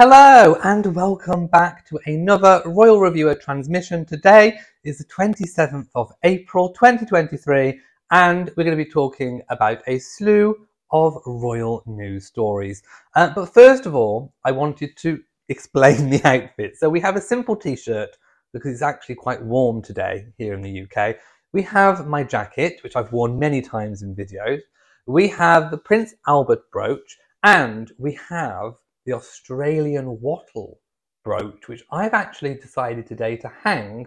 Hello and welcome back to another Royal Reviewer transmission. Today is the 27th of April 2023 and we're going to be talking about a slew of royal news stories. But first of all, I wanted to explain the outfit. So we have a simple t-shirt because it's actually quite warm today here in the UK. We have my jacket, which I've worn many times in videos. We have the Prince Albert brooch and we have the Australian wattle brooch, which I've actually decided today to hang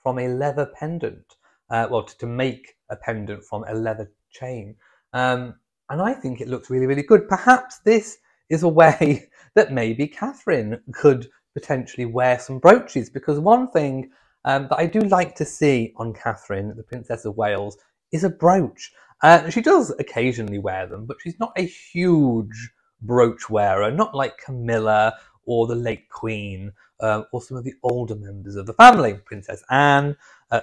from a leather pendant. To make a pendant from a leather chain. And I think it looks really, really good. Perhaps this is a way that maybe Catherine could potentially wear some brooches, because one thing that I do like to see on Catherine, the Princess of Wales, is a brooch. She does occasionally wear them, but she's not a huge brooch wearer, not like Camilla or the late Queen or some of the older members of the family. Princess Anne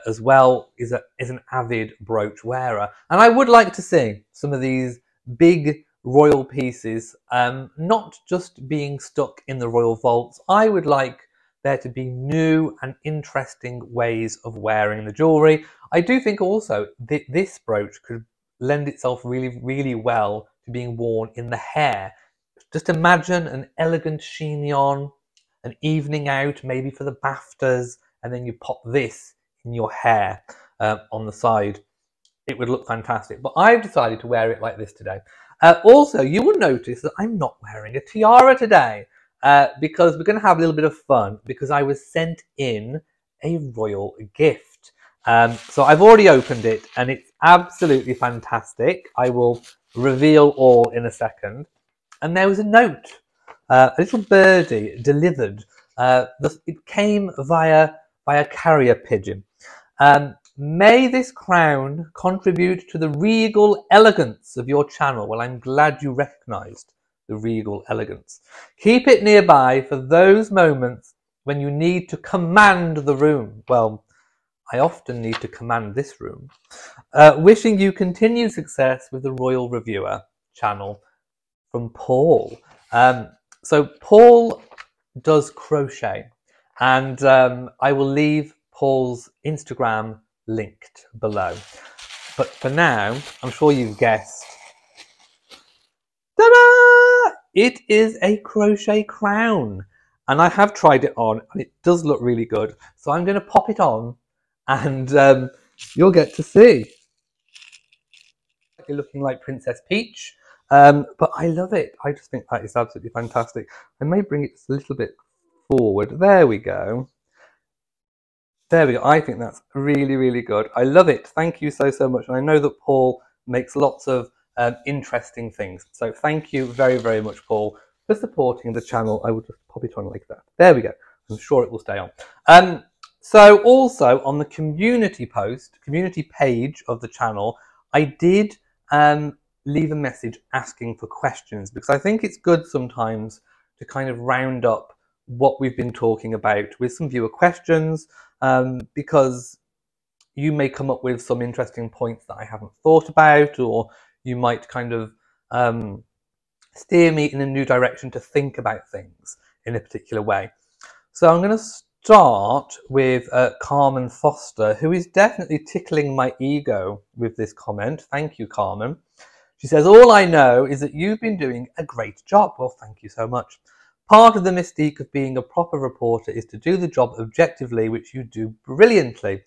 as well is an avid brooch wearer, and I would like to see some of these big royal pieces not just being stuck in the royal vaults. I would like there to be new and interesting ways of wearing the jewellery. I do think also that this brooch could lend itself really, really well to being worn in the hair. Just imagine an elegant chignon, an evening out, maybe for the BAFTAs, and then you pop this in your hair on the side. It would look fantastic. But I've decided to wear it like this today. Also, you will notice that I'm not wearing a tiara today because we're going to have a little bit of fun, because I was sent in a royal gift. So I've already opened it and it's absolutely fantastic. I will reveal all in a second. And there was a note, a little birdie delivered. It came via carrier pigeon. May this crown contribute to the regal elegance of your channel. Well, I'm glad you recognised the regal elegance. Keep it nearby for those moments when you need to command the room. Well, I often need to command this room. Wishing you continued success with the Royal Reviewer channel. From Paul. So Paul does crochet, and I will leave Paul's Instagram linked below. But for now, I'm sure you've guessed. Ta-da! It is a crochet crown, and I have tried it on, and it does look really good. So I'm going to pop it on, and you'll get to see. You're looking like Princess Peach. But I love it. I just think that is absolutely fantastic. I may bring it just a little bit forward. There we go. There we go. I think that's really, really good. I love it. Thank you so, so much. And I know that Paul makes lots of interesting things. So thank you very, very much, Paul, for supporting the channel. I will just pop it on like that. There we go. I'm sure it will stay on. So also on the community page of the channel, I did leave a message asking for questions, because I think it's good sometimes to kind of round up what we've been talking about with some viewer questions, because you may come up with some interesting points that I haven't thought about, or you might kind of steer me in a new direction to think about things in a particular way. So I'm going to start with Carmen Foster, who is definitely tickling my ego with this comment. Thank you, Carmen. She says, all I know is that you've been doing a great job. Well, thank you so much. Part of the mystique of being a proper reporter is to do the job objectively, which you do brilliantly.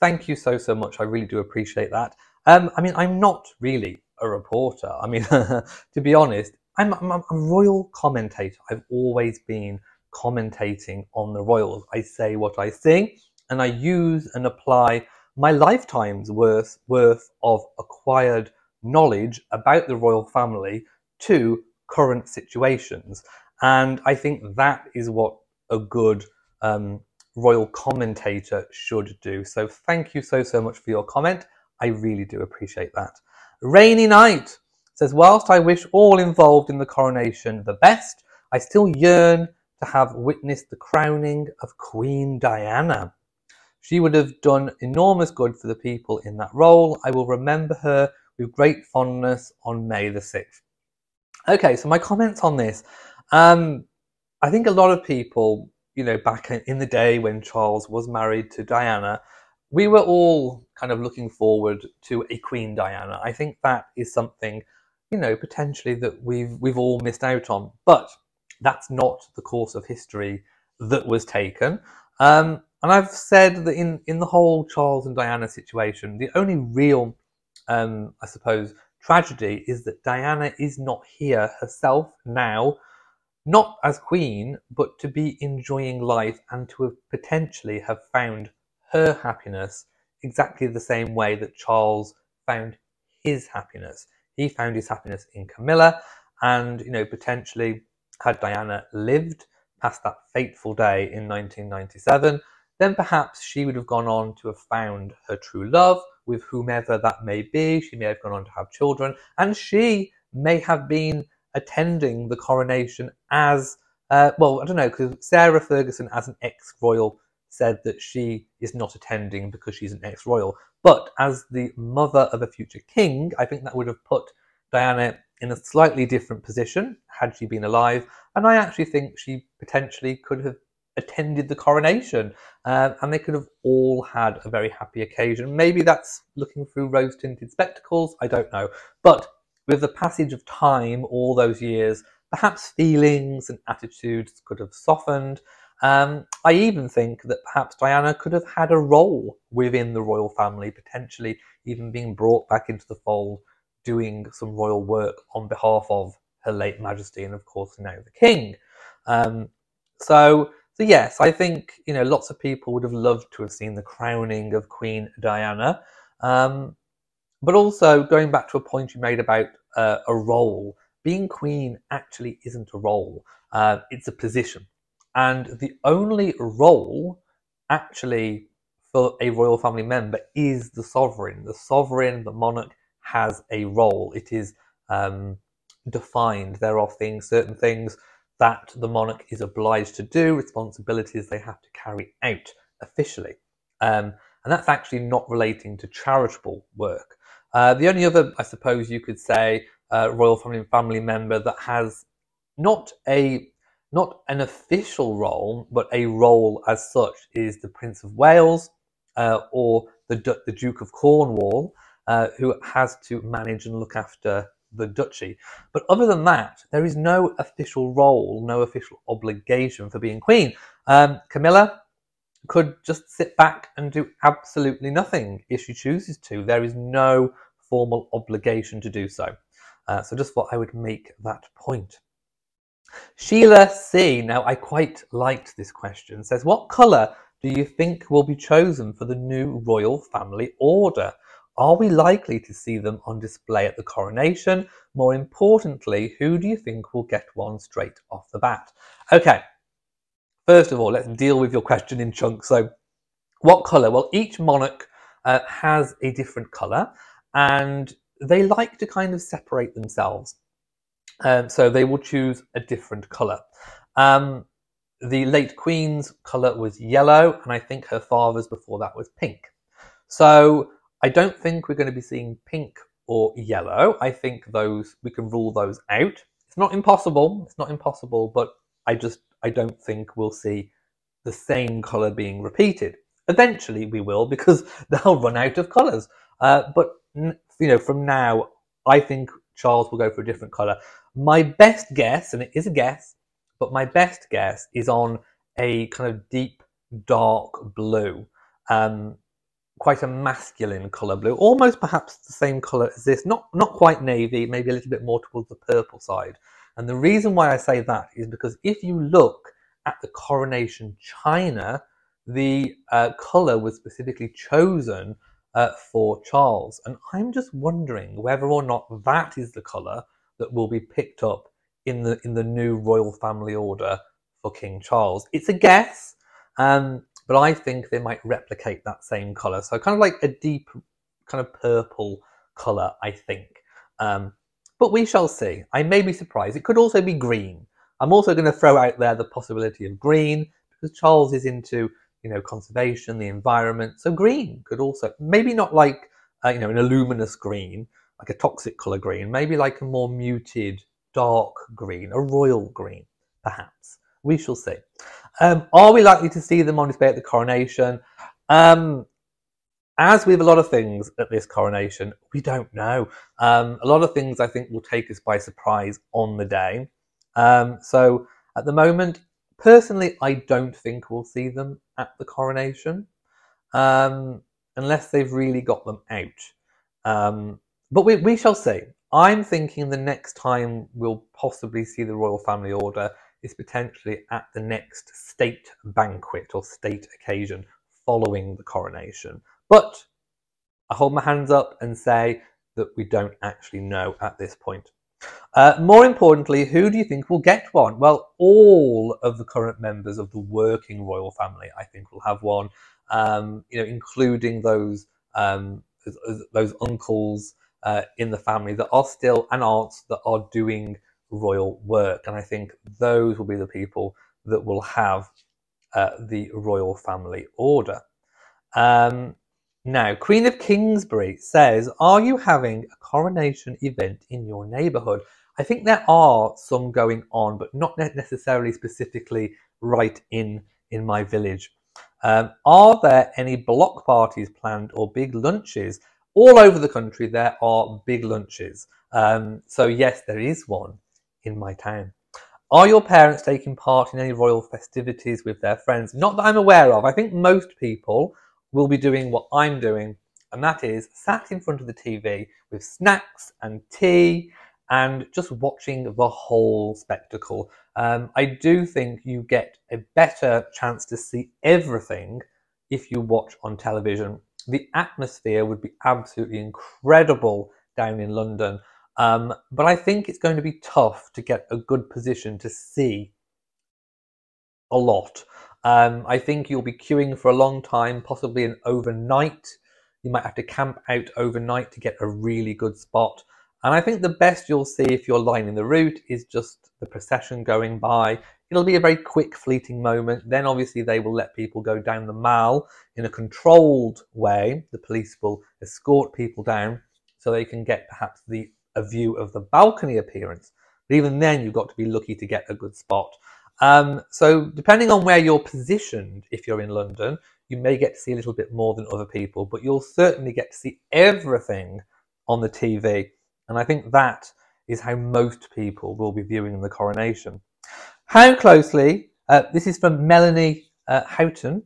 Thank you so, so much. I really do appreciate that. I mean, I'm not really a reporter. I mean, to be honest, I'm a royal commentator. I've always been commentating on the royals. I say what I think, and I use and apply my lifetime's worth of acquired knowledge about the royal family to current situations, and I think that is what a good royal commentator should do. So thank you so, so much for your comment. I really do appreciate that. Rainy Night says, whilst I wish all involved in the coronation the best, I still yearn to have witnessed the crowning of Queen Diana. She would have done enormous good for the people in that role. I will remember her with great fondness on May the 6th. Okay, so my comments on this. I think a lot of people, back in the day when Charles was married to Diana, we were all kind of looking forward to a Queen Diana. I think that is something, potentially that we've all missed out on. But that's not the course of history that was taken. And I've said that in the whole Charles and Diana situation, the only real, I suppose, tragedy is that Diana is not here herself now, not as queen, but to be enjoying life and to have potentially have found her happiness exactly the same way that Charles found his happiness. He found his happiness in Camilla, and potentially had Diana lived past that fateful day in 1997, then perhaps she would have gone on to have found her true love with whomever that may be. She may have gone on to have children, and she may have been attending the coronation as, well, I don't know, because Sarah Ferguson, as an ex-royal, said that she is not attending because she's an ex-royal. But as the mother of a future king, I think that would have put Diana in a slightly different position had she been alive. And I actually think she potentially could have attended the coronation, and they could have all had a very happy occasion. Maybe that's looking through rose-tinted spectacles, I don't know. But with the passage of time, all those years, perhaps feelings and attitudes could have softened. I even think that perhaps Diana could have had a role within the royal family, potentially even being brought back into the fold, doing some royal work on behalf of her late majesty and, of course, now the king. So yes, I think lots of people would have loved to have seen the crowning of Queen Diana. But also, going back to a point you made about a role, being queen actually isn't a role, it's a position. And the only role actually for a royal family member is the sovereign. The sovereign, the monarch, has a role. It is defined. There are certain things that the monarch is obliged to do, responsibilities they have to carry out officially. And that's actually not relating to charitable work. The only other, I suppose you could say, royal family member that has not an official role, but a role as such, is the Prince of Wales, or the Duke of Cornwall, who has to manage and look after the duchy. But other than that, there is no official role, no official obligation for being queen. Camilla could just sit back and do absolutely nothing if she chooses to. There is no formal obligation to do so. So just thought I would make that point. Sheila C, now I quite liked this question, says, what colour do you think will be chosen for the new royal family order? Are we likely to see them on display at the coronation? More importantly, who do you think will get one straight off the bat? Okay, first of all, let's deal with your question in chunks. So, what colour? Well, each monarch has a different colour, and they like to kind of separate themselves. So they will choose a different colour. The late Queen's colour was yellow, and I think her father's before that was pink. So I don't think we're going to be seeing pink or yellow. I think we can rule those out. It's not impossible. It's not impossible, but I don't think we'll see the same colour being repeated. Eventually we will, because they'll run out of colours. But from now, I think Charles will go for a different colour. My best guess, and it is a guess, but my best guess is on a kind of deep, dark blue. Quite a masculine colour blue, almost perhaps the same colour as this, not quite navy, maybe a little bit more towards the purple side. And the reason why I say that is because if you look at the coronation china, the colour was specifically chosen for Charles, and I'm just wondering whether or not that is the colour that will be picked up in the new royal family order for King Charles. It's a guess, but I think they might replicate that same colour. So kind of like a deep kind of purple colour, I think. But we shall see. I may be surprised. It could also be green. I'm also going to throw out there the possibility of green, because Charles is into, conservation, the environment. So green could also, maybe not like, an luminous green, like a toxic colour green, maybe like a more muted, dark green, a royal green, perhaps. We shall see. Are we likely to see them on display at the coronation? As with a lot of things at this coronation, we don't know. A lot of things I think will take us by surprise on the day. So at the moment, personally, I don't think we'll see them at the coronation, unless they've really got them out. But we shall see. I'm thinking the next time we'll possibly see the royal family order is potentially at the next state banquet or state occasion following the coronation. But I hold my hands up and say that we don't actually know at this point. More importantly, who do you think will get one? Well, all of the current members of the working royal family, I think, will have one. Including those uncles in the family that are still, and aunts that are doing royal work, and I think those will be the people that will have the royal family order. Now, Queen of Kingsbury says, are you having a coronation event in your neighbourhood? I think there are some going on, but not necessarily specifically right in my village. Are there any block parties planned or big lunches? All over the country there are big lunches. So yes, there is one in my town. Are your parents taking part in any royal festivities with their friends? Not that I'm aware of. I think most people will be doing what I'm doing, and that is sat in front of the TV with snacks and tea and just watching the whole spectacle. I do think you get a better chance to see everything if you watch on television. The atmosphere would be absolutely incredible down in London, but I think it's going to be tough to get a good position to see a lot. I think you'll be queuing for a long time, possibly an overnight. You might have to camp out overnight to get a really good spot. And I think the best you'll see if you're lining the route is just the procession going by. It'll be a very quick, fleeting moment. Then obviously they will let people go down the Mall in a controlled way. The police will escort people down so they can get perhaps a view of the balcony appearance. But even then, you've got to be lucky to get a good spot. So depending on where you're positioned, if you're in London, you may get to see a little bit more than other people, but you'll certainly get to see everything on the TV. And I think that is how most people will be viewing the coronation. How closely, this is from Melanie Houghton,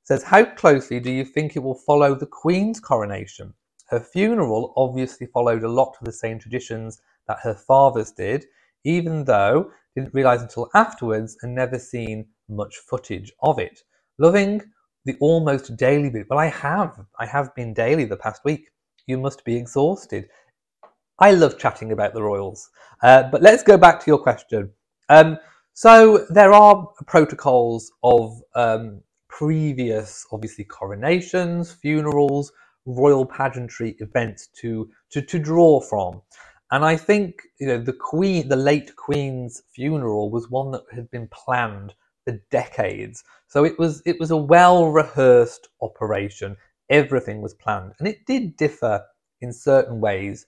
says, how closely do you think it will follow the Queen's coronation? Her funeral obviously followed a lot of the same traditions that her father's did, even though didn't realise until afterwards and never seen much footage of it. Loving the almost daily bit. Well, I have been daily the past week. You must be exhausted. I love chatting about the royals. But let's go back to your question. So there are protocols of previous, obviously, coronations, funerals, royal pageantry events to draw from. And I think, the late Queen's funeral was one that had been planned for decades. So it was a well-rehearsed operation. Everything was planned, and it did differ in certain ways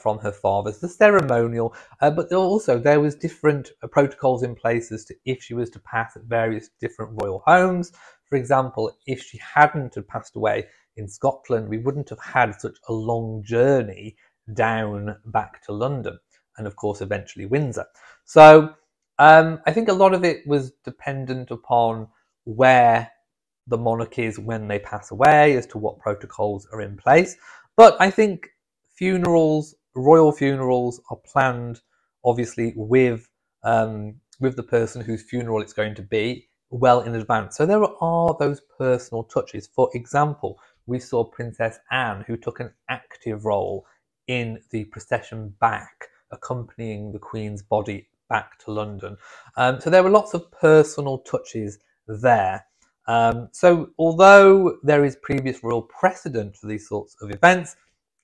from her father's, the ceremonial, but also there was different protocols in place as to if she was to pass at various different royal homes. For example, if she hadn't had passed away in Scotland, we wouldn't have had such a long journey down back to London, and of course eventually Windsor. So I think a lot of it was dependent upon where the monarch is when they pass away, as to what protocols are in place. But I think royal funerals are planned obviously with the person whose funeral it's going to be well in advance. So there are those personal touches. For example, we saw Princess Anne, who took an active role in the procession back, accompanying the Queen's body back to London. So there were lots of personal touches there. So although there is previous royal precedent for these sorts of events,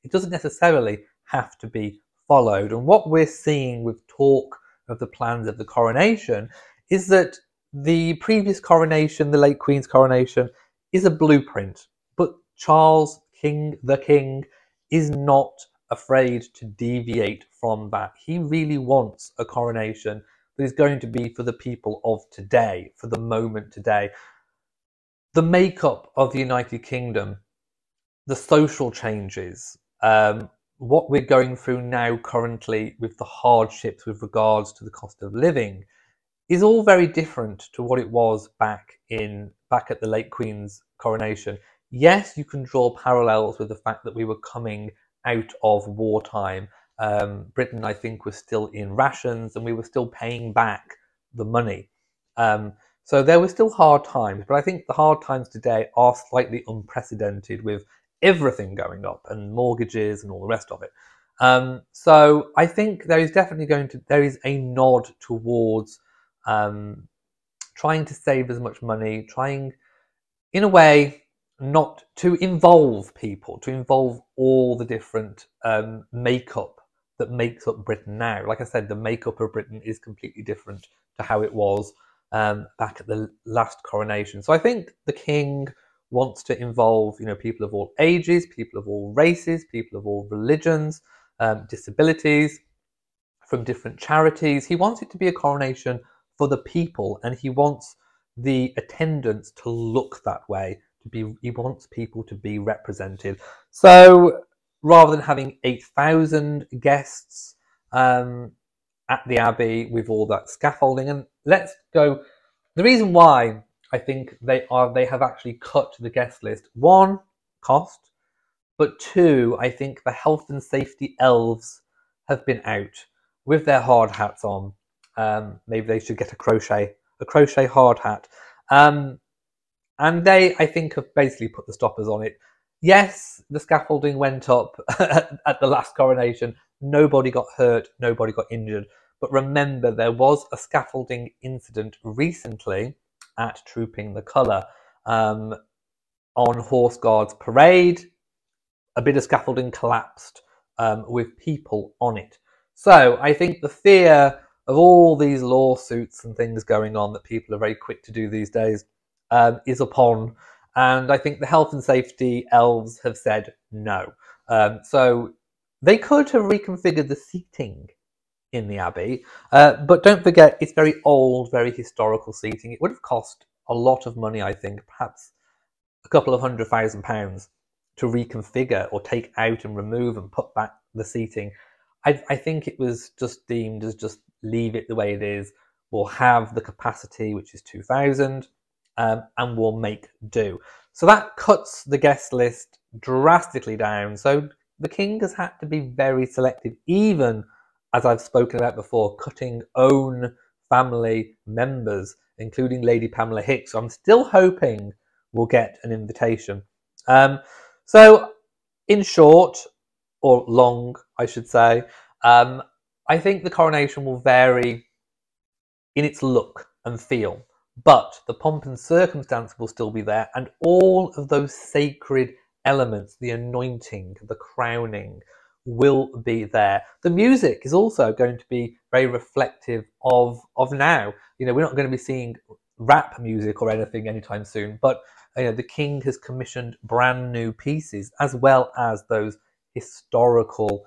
it doesn't necessarily have to be followed. And what we're seeing with talk of the plans of the coronation is that the previous coronation, the late Queen's coronation, is a blueprint. But Charles, the King, is not afraid to deviate from that. He really wants a coronation that is going to be for the people of today, for the moment today. The makeup of the United Kingdom, the social changes, what we're going through now currently with the hardships with regards to the cost of living is all very different to what it was back at the late Queen's coronation. Yes, you can draw parallels with the fact that we were coming out of wartime. Britain, I think, was still in rations and we were still paying back the money. So there were still hard times, but I think the hard times today are slightly unprecedented with everything going up and mortgages and all the rest of it. So I think there is definitely there is a nod towards trying to save as much money, trying in a way not to involve people, to involve all the different makeup that makes up Britain now. Like I said, the makeup of Britain is completely different to how it was back at the last coronation. So I think the King wants to involve, people of all ages, people of all races, people of all religions, disabilities, from different charities. He wants it to be a coronation for the people, and he wants the attendance to look that way. He wants people to be represented. So rather than having 8,000 guests at the Abbey with all that scaffolding, and let's go. The reason why I think they have actually cut the guest list: one, cost, but two, I think the health and safety elves have been out with their hard hats on. Maybe they should get a crochet hard hat. And they, I think, have basically put the stoppers on it. Yes, the scaffolding went up at the last coronation. Nobody got hurt, nobody got injured. But remember, there was a scaffolding incident recently at Trooping the Colour on Horse Guards Parade. A bit of scaffolding collapsed with people on it. So I think the fear of all these lawsuits and things going on that people are very quick to do these days is upon. And I think the health and safety elves have said no. So they could have reconfigured the seating in the Abbey. But don't forget, it's very old, very historical seating. It would have cost a lot of money, I think, perhaps a couple of £100,000 to reconfigure or take out and remove and put back the seating. I think it was just deemed as just leave it the way it is. We'll have the capacity, which is 2,000, and we'll make do. So that cuts the guest list drastically down. So the King has had to be very selective, even, as I've spoken about before, cutting own family members, including Lady Pamela Hicks. So I'm still hoping we'll get an invitation. So in short, or long, I should say, I think the coronation will vary in its look and feel, but the pomp and circumstance will still be there, and all of those sacred elements, the anointing, the crowning, will be there. The music is also going to be very reflective of now. We're not going to be seeing rap music or anything anytime soon, but the King has commissioned brand new pieces, as well as those historical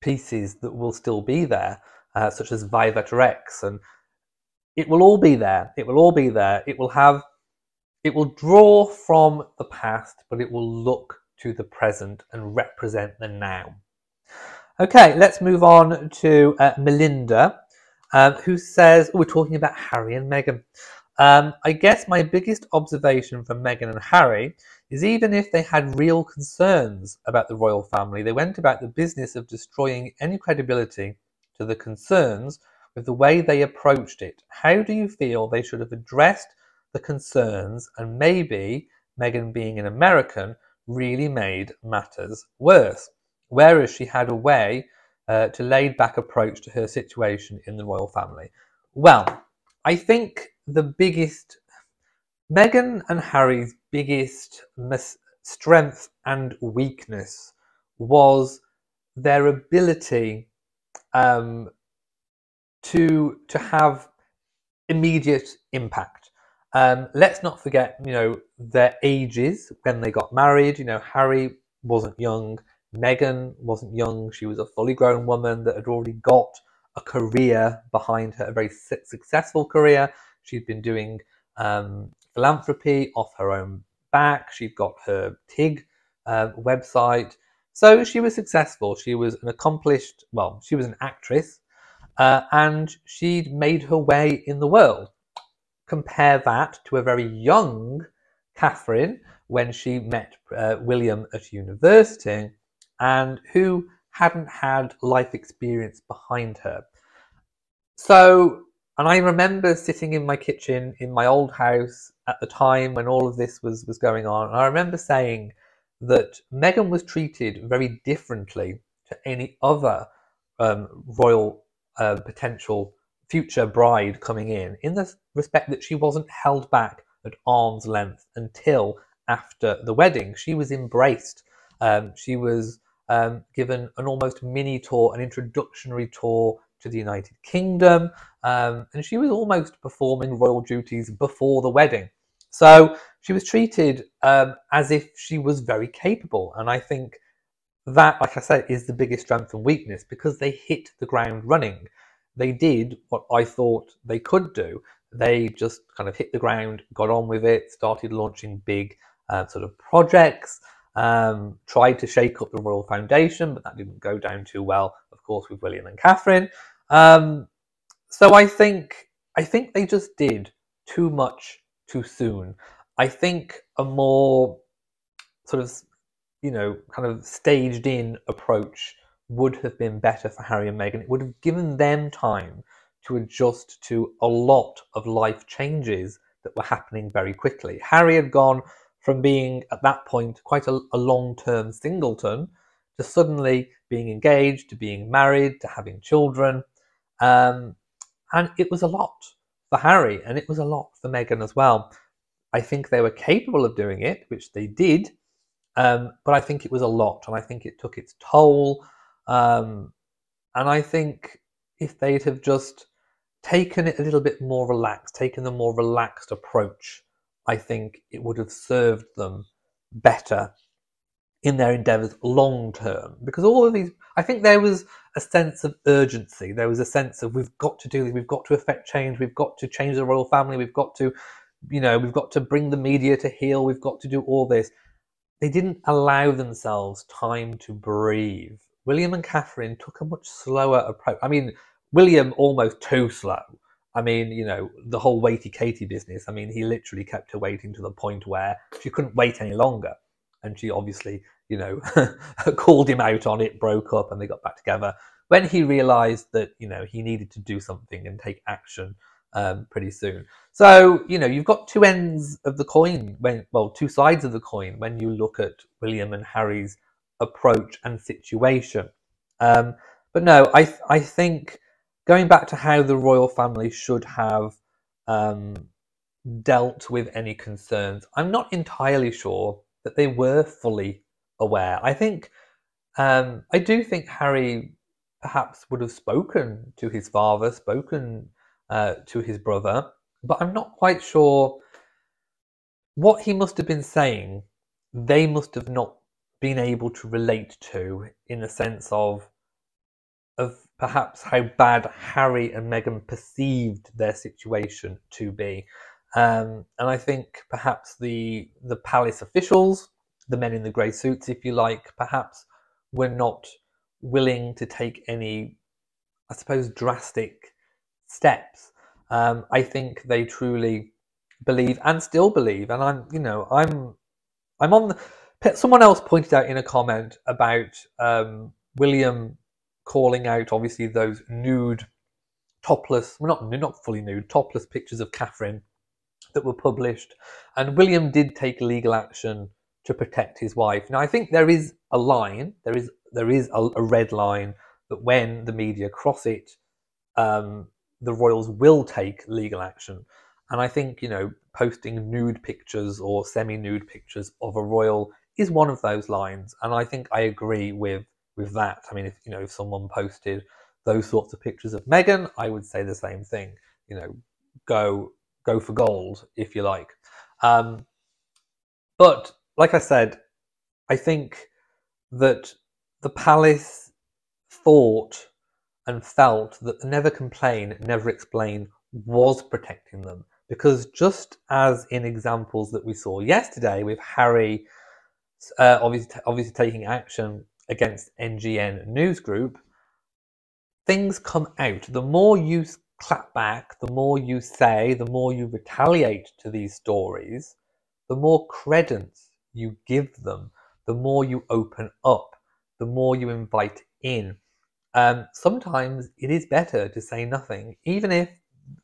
pieces that will still be there, such as Vivat Rex, and it will all be there. It will all be there. It will draw from the past, but it will look to the present and represent the now. Okay, let's move on to Melinda, who says, we're talking about Harry and Meghan. I guess my biggest observation from Meghan and Harry is even if they had real concerns about the royal family, they went about the business of destroying any credibility to the concerns with the way they approached it. How do you feel they should have addressed the concerns, and maybe Meghan, being an American, really made matters worse, whereas she had a way to laid back approach to her situation in the royal family? Well, I think Meghan and Harry's biggest strength and weakness was their ability to have immediate impact. Let's not forget, their ages when they got married. Harry wasn't young, Meghan wasn't young. She was a fully grown woman that had already got a career behind her, a very successful career. She'd been doing philanthropy off her own back. She'd got her TIG website. So she was successful. She was an accomplished, well, she was an actress, and she'd made her way in the world. Compare that to a very young Catherine when she met William at university, and who hadn't had life experience behind her. So, and I remember sitting in my kitchen in my old house at the time when all of this was going on, and I remember saying that Meghan was treated very differently to any other royal potential future bride coming in the respect that she wasn't held back at arm's length until after the wedding. She was embraced. She was given an almost mini tour, an introductory tour to the United Kingdom, and she was almost performing royal duties before the wedding. So she was treated as if she was very capable, and I think that, like I said, is the biggest strength and weakness, because they hit the ground running. They did what I thought they could do. They just kind of hit the ground, got on with it, started launching big sort of projects, tried to shake up the royal foundation, but that didn't go down too well, of course, with William and Catherine. So I think they just did too much too soon. I think a more sort of, kind of staged in approach would have been better for Harry and Meghan. It would have given them time to adjust to a lot of life changes that were happening very quickly. Harry had gone from being, at that point, quite a long-term singleton to suddenly being engaged, to being married, to having children. And it was a lot for Harry, and it was a lot for Meghan as well. I think they were capable of doing it, which they did, but I think it was a lot, and I think it took its toll. And I think if they'd have just taken it a little bit more relaxed, taken the more relaxed approach, I think it would have served them better in their endeavours long term. Because all of these, I think there was a sense of urgency. There was a sense of, we've got to do this, we've got to effect change, we've got to change the royal family, we've got to, we've got to bring the media to heel, we've got to do all this. They didn't allow themselves time to breathe. William and Catherine took a much slower approach. I mean, William almost too slow. I mean, the whole waity Katie business. I mean, he literally kept her waiting to the point where she couldn't wait any longer. And she obviously, called him out on it, broke up, and they got back together when he realised that, he needed to do something and take action pretty soon. So, you've got two ends of the coin, two sides of the coin when you look at William and Harry's approach and situation. But no, I think going back to how the royal family should have dealt with any concerns, I'm not entirely sure that they were fully aware. I do think Harry perhaps would have spoken to his father, spoken to his brother, but I'm not quite sure what he must have been saying. They must have not been able to relate to, in the sense of perhaps how bad Harry and Meghan perceived their situation to be. And I think perhaps the palace officials, the men in the grey suits, if you like, perhaps were not willing to take any, I suppose, drastic steps. I think they truly believe, and still believe, and I'm on the. Someone else pointed out in a comment about William calling out, obviously, those nude, topless, well, not fully nude, topless pictures of Catherine that were published, and William did take legal action to protect his wife. Now, I think there is a line, there is a red line, that when the media cross it, the royals will take legal action. And I think, posting nude pictures or semi-nude pictures of a royal is one of those lines. And I think I agree with that. I mean, if someone posted those sorts of pictures of Meghan, I would say the same thing. Go for gold, if you like. But like I said, I think that the palace thought and felt that the never complain, never explain was protecting them. Because just as in examples that we saw yesterday with Harry obviously taking action against NGN News Group, things come out. The more you clap back, the more you say, the more you retaliate to these stories, the more credence you give them, the more you open up, the more you invite in. Sometimes it is better to say nothing, even if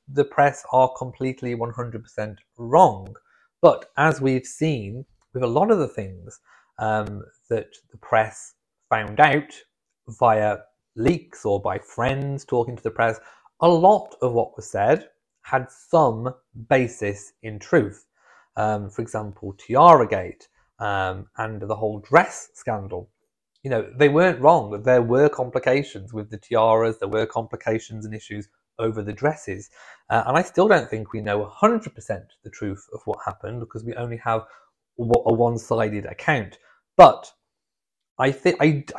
the press are completely 100% wrong. But as we've seen with a lot of the things that the press found out via leaks or by friends talking to the press, a lot of what was said had some basis in truth. For example, Tiaragate and the whole dress scandal. You know, they weren't wrong. There were complications with the tiaras. There were complications and issues over the dresses. And I still don't think we know 100% the truth of what happened because we only have a one-sided account. But I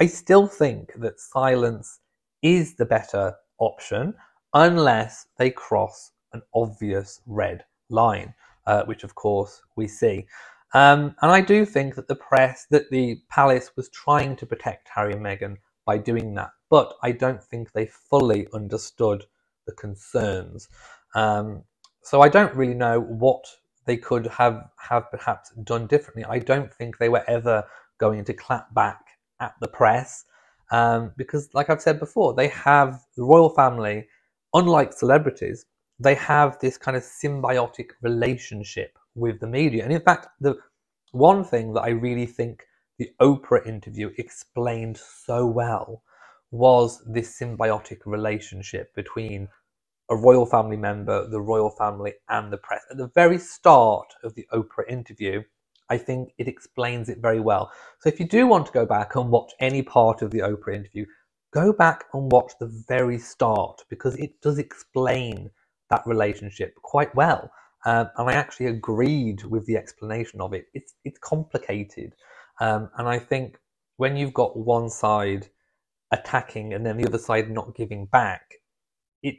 still think that silence is the better option unless they cross an obvious red line, which of course we see. And I do think that the palace was trying to protect Harry and Meghan by doing that, but I don't think they fully understood the concerns. So I don't really know what they could have perhaps done differently. I don't think they were ever going to clap back at the press because, like I've said before, the royal family, unlike celebrities, they have this kind of symbiotic relationship with the media. And in fact, the one thing that I really think the Oprah interview explained so well was this symbiotic relationship between a royal family member, the royal family, and the press. At the very start of the Oprah interview, I think it explains it very well. So if you do want to go back and watch any part of the Oprah interview, go back and watch the very start because it does explain that relationship quite well. And I actually agreed with the explanation of it. It's complicated. And I think when you've got one side attacking and then the other side not giving back, it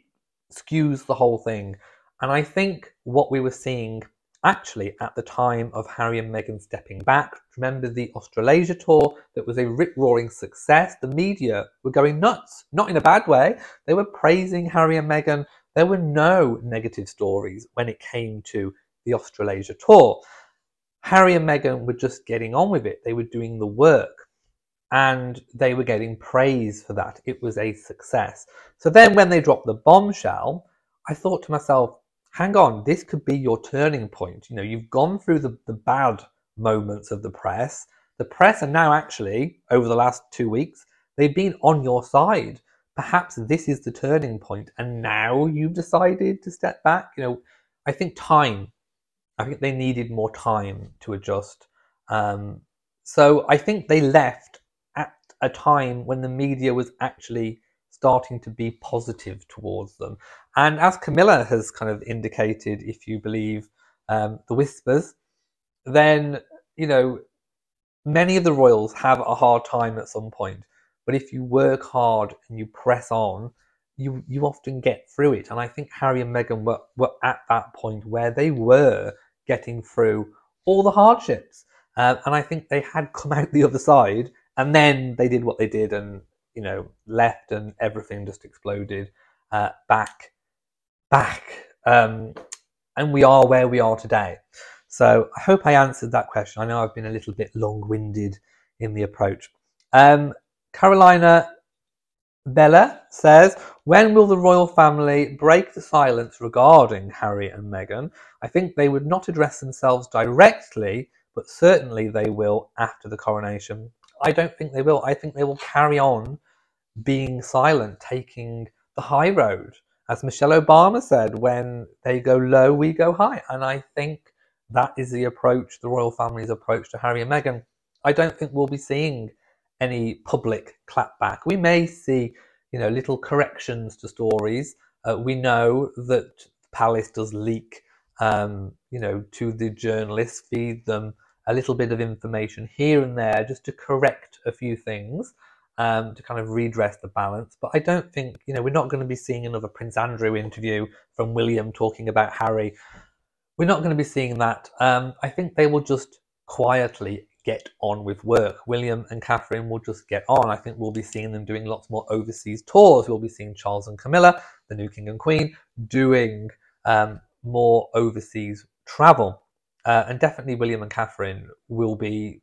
skews the whole thing. And I think what we were seeing actually at the time of Harry and Meghan stepping back, remember the Australasia tour that was a rip-roaring success? The media were going nuts, not in a bad way. They were praising Harry and Meghan. There were no negative stories when it came to the Australasia tour. Harry and Meghan were just getting on with it. They were doing the work and they were getting praise for that. It was a success. So then when they dropped the bombshell, I thought to myself, hang on, this could be your turning point. You know, you've gone through the bad moments of the press. The press are now actually, over the last 2 weeks, they've been on your side. Perhaps this is the turning point, and now you've decided to step back. You know, I think they needed more time to adjust. So I think they left at a time when the media was actually starting to be positive towards them. And as Camilla has kind of indicated, if you believe the whispers, then, you know, many of the royals have a hard time at some point. But if you work hard and you press on, you often get through it. And I think Harry and Meghan were at that point where they were getting through all the hardships. And I think they had come out the other side, and then they did what they did and, you know, left and everything just exploded back. And we are where we are today. So I hope I answered that question. I know I've been a little bit long-winded in the approach. Carolina Bella says, when will the royal family break the silence regarding Harry and Meghan? I think they would not address themselves directly, but certainly they will after the coronation. I don't think they will. I think they will carry on being silent, taking the high road. As Michelle Obama said, when they go low, we go high. And I think that is the approach, the royal family's approach to Harry and Meghan. I don't think we'll be seeing any public clapback. We may see, you know, little corrections to stories. We know that the palace does leak, you know, to the journalists, feed them a little bit of information here and there just to correct a few things. to kind of redress the balance. But I don't think, we're not going to be seeing another Prince Andrew interview from William talking about Harry. We're not going to be seeing that. I think they will just quietly get on with work. William and Catherine will just get on. I think we'll be seeing them doing lots more overseas tours. We'll be seeing Charles and Camilla, the new king and queen, doing more overseas travel. And definitely William and Catherine will be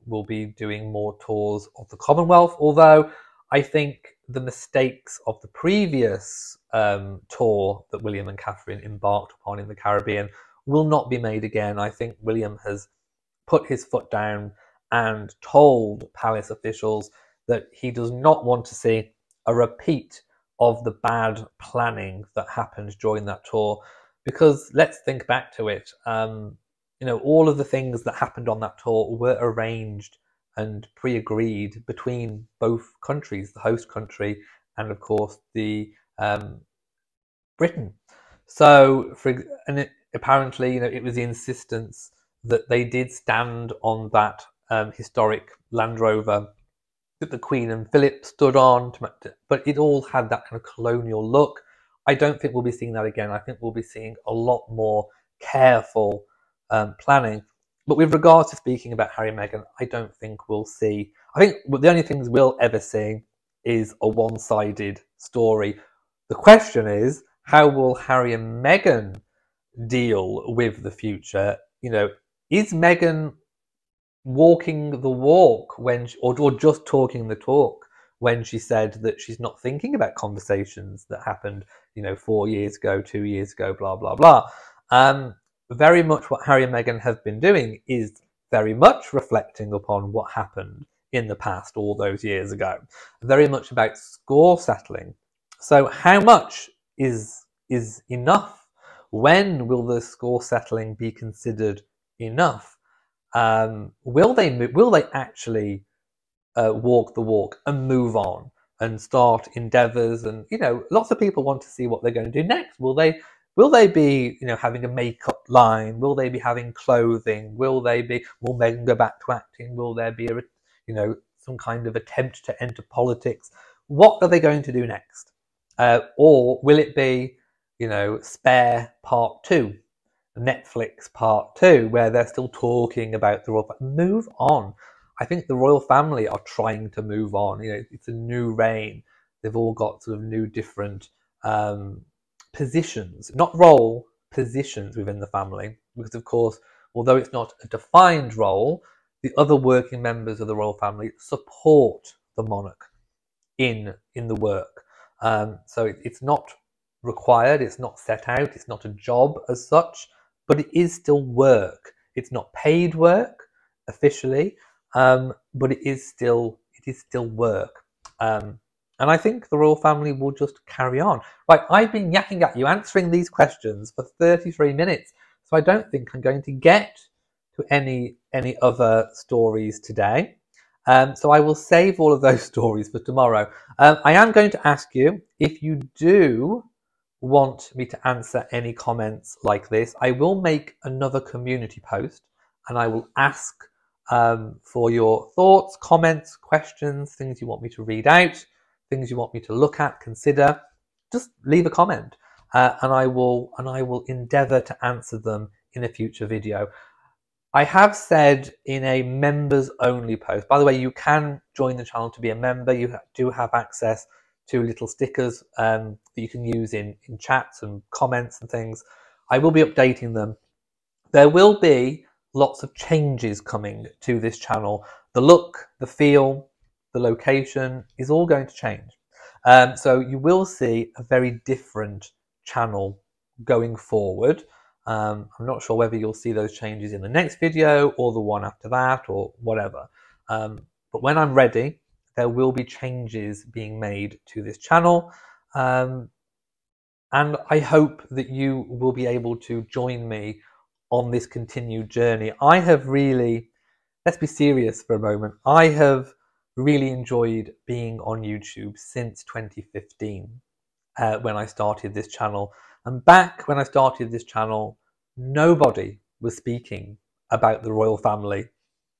doing more tours of the Commonwealth, although I think the mistakes of the previous tour that William and Catherine embarked upon in the Caribbean will not be made again. I think William has put his foot down and told palace officials that he does not want to see a repeat of the bad planning that happened during that tour. Because let's think back to it. All of the things that happened on that tour were arranged and pre-agreed between both countries, the host country and, of course, the Britain. So, apparently, it was the insistence that they did stand on that historic Land Rover that the Queen and Philip stood on, but it all had that kind of colonial look. I don't think we'll be seeing that again. I think we'll be seeing a lot more careful planning. But with regards to speaking about Harry and Meghan, I don't think we'll see. I think the only things we'll ever see is a one-sided story. The question is, how will Harry and Meghan deal with the future? Is Meghan walking the walk or just talking the talk when she said that she's not thinking about conversations that happened, 4 years ago, 2 years ago, blah, blah, blah. Very much what Harry and Meghan have been doing is very much reflecting upon what happened in the past all those years ago. Very much about score settling. So how much is enough? When will the score settling be considered enough? Will they actually walk the walk and move on and start endeavours? And lots of people want to see what they're going to do next. Will they be having a makeup line? Will they be having clothing? Will Meghan go back to acting? Will there be some kind of attempt to enter politics? What are they going to do next? Or will it be Spare Part 2, Netflix Part 2, where they're still talking about the royal family? Move on. I think the royal family are trying to move on. It's a new reign. They've all got sort of new different positions, not role, positions within the family. Because of course, although it's not a defined role, the other working members of the royal family support the monarch in the work. So it's not required, it's not set out, it's not a job as such, but it is still work. It's not paid work officially, but it is still work. And I think the royal family will just carry on. Right, I've been yakking at you, answering these questions for 33 minutes, so I don't think I'm going to get to any other stories today. So I will save all of those stories for tomorrow. I am going to ask you, if you do want me to answer any comments like this, I will make another community post and I will ask for your thoughts, comments, questions, things you want me to read out, things you want me to look at, consider. Just leave a comment and I will endeavour to answer them in a future video. I have said in a members only post, by the way, you can join the channel to be a member. You do have access to little stickers that you can use in chats and comments and things. I will be updating them. There will be lots of changes coming to this channel. The look, the feel, the location is all going to change. So you will see a very different channel going forward. I'm not sure whether you'll see those changes in the next video or the one after that or whatever. But when I'm ready, there will be changes being made to this channel. And I hope that you will be able to join me on this continued journey. I have really, let's be serious for a moment, I have really enjoyed being on YouTube since 2015 when I started this channel. And back when I started this channel, nobody was speaking about the royal family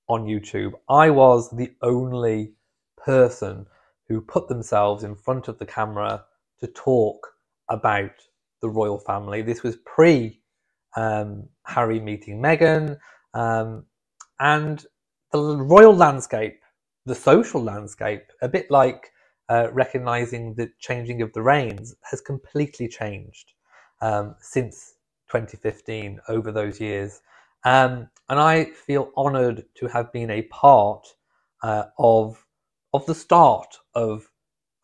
on YouTube. I was the only person who put themselves in front of the camera to talk about the royal family. This was pre Harry meeting Meghan, and the royal landscape, the social landscape, a bit like recognising the changing of the reigns, has completely changed since 2015 over those years. And I feel honoured to have been a part of the start of,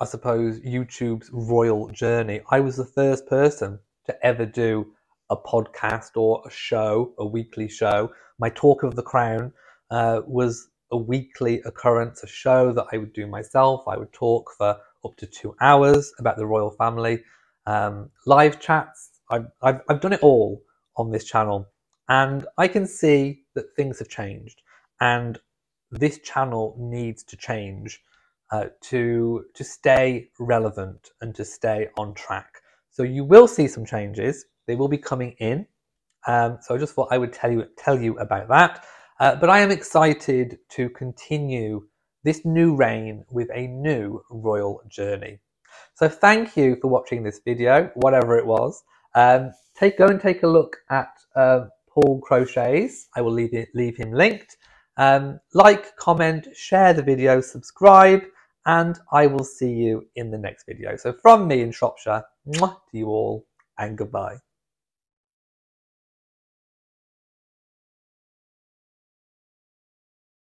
I suppose, YouTube's royal journey. I was the first person to ever do a podcast or a show, a weekly show. My Talk of the Crown was a weekly occurrence, a show that I would do myself. I would talk for up to 2 hours about the royal family, live chats. I've done it all on this channel, and I can see that things have changed, and this channel needs to change to stay relevant and to stay on track. So you will see some changes. They will be coming in. So I just thought I would tell you about that. But I am excited to continue this new reign with a new royal journey. So thank you for watching this video, whatever it was. Go and take a look at Paul Crochet's. I will leave him linked. Like, comment, share the video, subscribe, and I will see you in the next video. So from me in Shropshire, mwah, to you all, and goodbye.